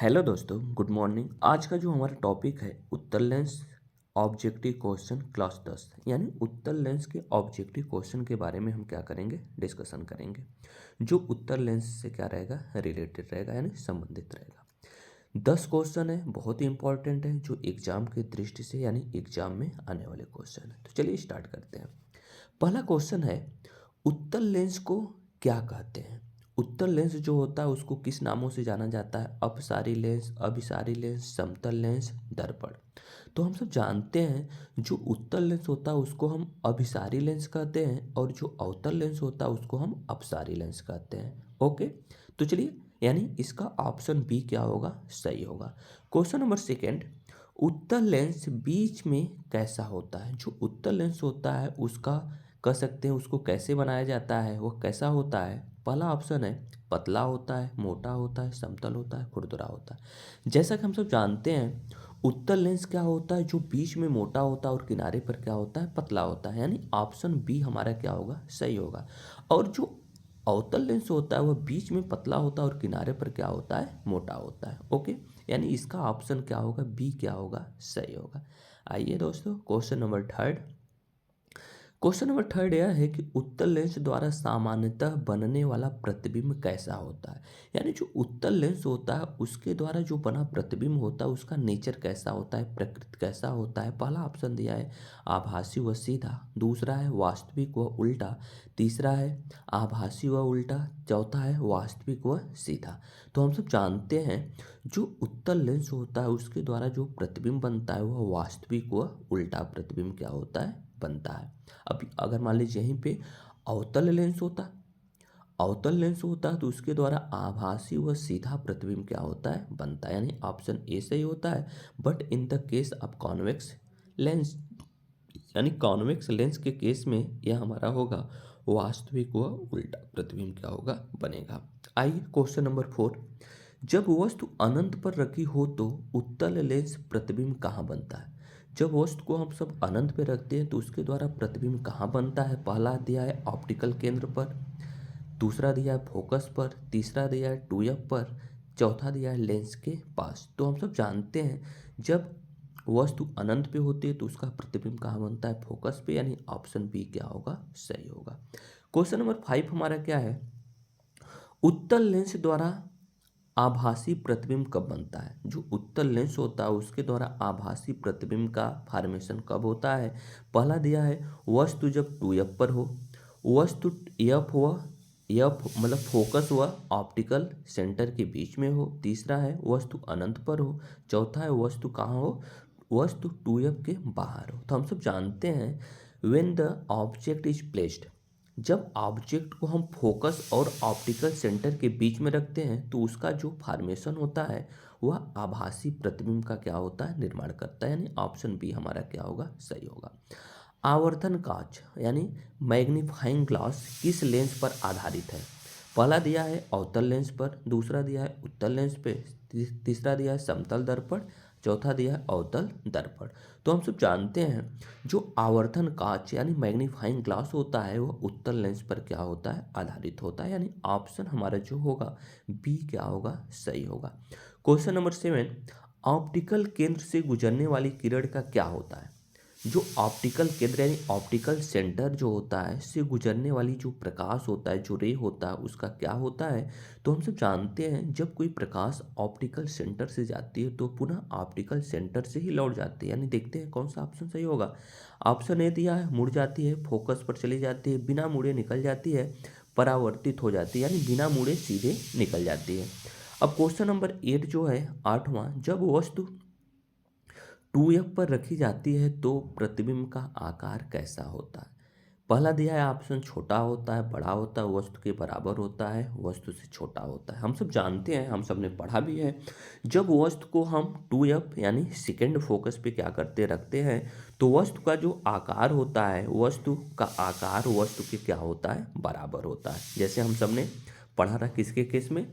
Hello दोस्तों, good morning. आज का जो हमारा टॉपिक है उत्तर लेंस ऑब्जेक्टिव क्वेश्चन क्लास 10 यानी उत्तर लेंस के ऑब्जेक्टिव क्वेश्चन के बारे में हम क्या करेंगे, डिस्कशन करेंगे। जो उत्तर लेंस से क्या रहेगा, रिलेटेड रहेगा यानी संबंधित रहेगा। 10 क्वेश्चन है, बहुत ही इंपॉर्टेंट है, जो एग्जाम की दृष्टि से यानी एग्जाम में आने वाले क्वेश्चन है। तो चलिए स्टार्ट करते हैं। पहला क्वेश्चन है, उत्तर लेंस को क्या कहते हैं। उत्तर लेंस जो होता है उसको किस नामों से जाना जाता है? अपसारी लेंस, अभिसारी लेंस, समतल लेंस, दर्पण। तो हम सब जानते हैं जो उत्तर लेंस होता है उसको हम अभिसारी लेंस कहते हैं और जो अवतल लेंस होता है उसको हम अपसारी लेंस कहते हैं। ओके, तो चलिए यानी इसका ऑप्शन बी क्या होगा, सही होगा। क्वेश्चन नंबर सेकेंड, उत्तर लेंस बीच में कैसा होता है। जो उत्तर लेंस होता है उसका कह सकते हैं उसको कैसे बनाया जाता है, वो कैसा होता है। पहला ऑप्शन है पतला होता है, मोटा होता है, समतल होता है, खुरदुरा होता है। जैसा कि हम सब जानते हैं उत्तर लेंस क्या होता है, जो बीच में मोटा होता है और किनारे पर क्या होता है, पतला होता है। यानी ऑप्शन बी हमारा क्या होगा, सही होगा। और जो अवतल लेंस होता है वह बीच में पतला होता है और किनारे पर क्या होता है, मोटा होता है। ओके, यानी इसका ऑप्शन क्या होगा, बी क्या होगा, सही होगा। आइए दोस्तों, question number third. Question number third यह है कि उत्तर लेंस द्वारा सामान्यतः बनने वाला प्रतिबिंब कैसा होता है। यानी जो उत्तर लेंस होता है उसके द्वारा जो बना प्रतिबिंब होता है उसका नेचर कैसा होता है, प्रकृति कैसा होता है। पहला ऑप्शन दिया है आभासी व सीधा, दूसरा है वास्तविक व उल्टा, तीसरा है आभासी व उल्टा, चौथा है वास्तविक व सीधा। तो हम सब जानते हैं जो उत्तर लेंस होता है उसके द्वारा जो प्रतिबिंब बनता है वह वास्तविक व उल्टा प्रतिबिंब क्या होता है, बनता है। अब अगर मान लीजिए यहीं पे अवतल लेंस होता, अवतल लेंस होता है तो उसके द्वारा आभासी व सीधा प्रतिबिंब क्या होता है, बनता है। यानी ऑप्शन ए सही होता है। But in the case of convex lens, यानी कॉन्वेक्स लेंस के केस में यह हमारा होगा वास्तविक व उल्टा प्रतिबिंब क्या होगा, बनेगा। आइए क्वेश्चन नंबर फोर, जब वस्तु अनंत पर रखी हो तो उत्तल लेंस प्रतिबिंब कहाँ बनता है। जब वस्तु को हम सब अनंत पे रखते हैं तो उसके द्वारा प्रतिबिंब कहाँ बनता है। पहला दिया है ऑप्टिकल केंद्र पर, दूसरा दिया है फोकस पर, तीसरा दिया है टूयब पर, चौथा दिया है लेंस के पास। तो हम सब जानते हैं जब वस्तु अनंत पे होती है तो उसका प्रतिबिंब कहाँ बनता है, फोकस पे। यानी ऑप्शन बी क्या होगा, सही होगा। क्वेश्चन नंबर फाइव हमारा क्या है, उत्तल लेंस द्वारा आभासी प्रतिबिंब कब बनता है। जो उत्तल लेंस होता है उसके द्वारा आभासी प्रतिबिंब का फॉर्मेशन कब होता है। पहला दिया है वस्तु जब टू एफ पर हो, वस्तु एफ हुआ, एफ मतलब फोकस हुआ ऑप्टिकल सेंटर के बीच में हो, तीसरा है वस्तु अनंत पर हो, चौथा है वस्तु कहाँ हो, वस्तु टू एफ के बाहर हो। तो हम सब जानते हैं when the object is placed, जब ऑब्जेक्ट को हम फोकस और ऑप्टिकल सेंटर के बीच में रखते हैं तो उसका जो फॉर्मेशन होता है वह आभासी प्रतिबिंब का क्या होता है, निर्माण करता है। यानी ऑप्शन बी हमारा क्या होगा, सही होगा। आवर्धन कांच यानी मैग्नीफाइंग ग्लास किस लेंस पर आधारित है। पहला दिया है अवतल लेंस पर, दूसरा दिया है उत्तल लेंस पे, तीसरा दिया है समतल दर्पण, चौथा दिया है अवतल दर्पण। तो हम सब जानते हैं जो आवर्धन कांच यानी मैग्नीफाइंग ग्लास होता है वह उत्तल लेंस पर क्या होता है, आधारित होता है। यानी ऑप्शन हमारा जो होगा बी क्या होगा, सही होगा। क्वेश्चन नंबर सेवन, ऑप्टिकल केंद्र से गुजरने वाली किरण का क्या होता है। जो ऑप्टिकल केंद्र यानी ऑप्टिकल सेंटर जो होता है से गुजरने वाली जो प्रकाश होता है, जो रे होता है उसका क्या होता है। तो हम सब जानते हैं जब कोई प्रकाश ऑप्टिकल सेंटर से जाती है तो पुनः ऑप्टिकल सेंटर से ही लौट जाती है। यानी देखते हैं कौन सा ऑप्शन सही होगा। ऑप्शन ए दिया है मुड़ जाती है, फोकस पर चली जाती है, बिना मुड़े निकल जाती है, परावर्तित हो जाती है। यानी बिना मुड़े सीधे निकल जाती है। अब क्वेश्चन नंबर 8 जो है आठवां, जब वस्तु टू एफ पर रखी जाती है तो प्रतिबिंब का आकार कैसा होता है। पहला दिया है ऑप्शन छोटा होता है, बड़ा होता है, वस्तु के बराबर होता है, वस्तु से छोटा होता है। हम सब जानते हैं, हम सब ने पढ़ा भी है, जब वस्तु को हम टू एफ यानी सेकेंड फोकस पे क्या करते रखते हैं तो वस्तु का जो आकार होता है, वस्तु का आकार वस्तु के क्या होता है, बराबर होता है। जैसे हम सब ने पढ़ा था किसके केस में,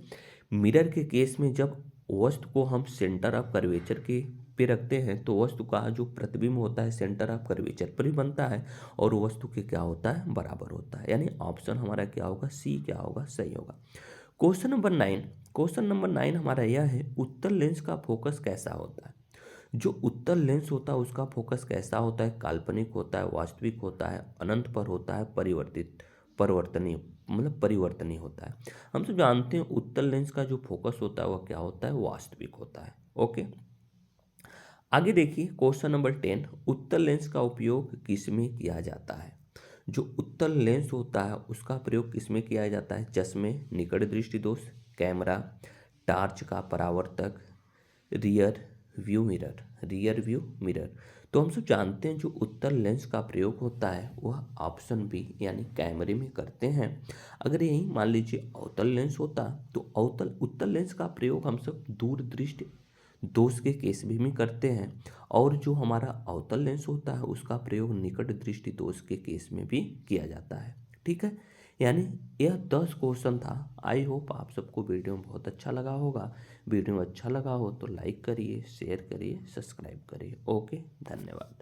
मिरर के केस में जब वस्तु को हम सेंटर ऑफ कर्वेचर के पे रखते हैं तो वस्तु का जो प्रतिबिंब होता है सेंटर ऑफ कर्वेचर पर ही बनता है और वस्तु के क्या होता है, बराबर होता है। यानी ऑप्शन हमारा क्या होगा, सी क्या होगा, सही होगा। क्वेश्चन नंबर 9 हमारा यह है, उत्तल लेंस का फोकस कैसा होता है। जो उत्तल लेंस होता है उसका फोकस कैसा होता है, काल्पनिक होता है, वास्तविक होता है, अनंत पर होता है, परिवर्तनीय परिवर्तनीय होता है। हम सब जानते हैं उत्तल लेंस का जो फोकस होता है वह क्या होता है, वास्तविक होता है। ओके, आगे देखिए क्वेश्चन नंबर 10, उत्तल लेंस का उपयोग किसमें किया जाता है। जो उत्तल लेंस होता है उसका प्रयोग किसमें किया जाता है, चश्मे, निकट दृष्टि दोष, कैमरा, टार्च का परावर्तक, रियर व्यू मिरर। तो हम सब जानते हैं जो उत्तल लेंस का प्रयोग होता है वह ऑप्शन बी यानी कैमरे में करते हैं। अगर यही मान लीजिए अवतल लेंस होता तो उत्तल लेंस का प्रयोग हम सब दूर दृष्टि दोष के केस में करते हैं, और जो हमारा अवतल लेंस होता है उसका प्रयोग निकट दृष्टि दोष के केस में भी किया जाता है। ठीक है, यानी यह 10 क्वेश्चन था। आई होप आप सबको वीडियो में बहुत अच्छा लगा होगा। वीडियो में अच्छा लगा हो तो लाइक करिए, शेयर करिए, सब्सक्राइब करिए। ओके, धन्यवाद।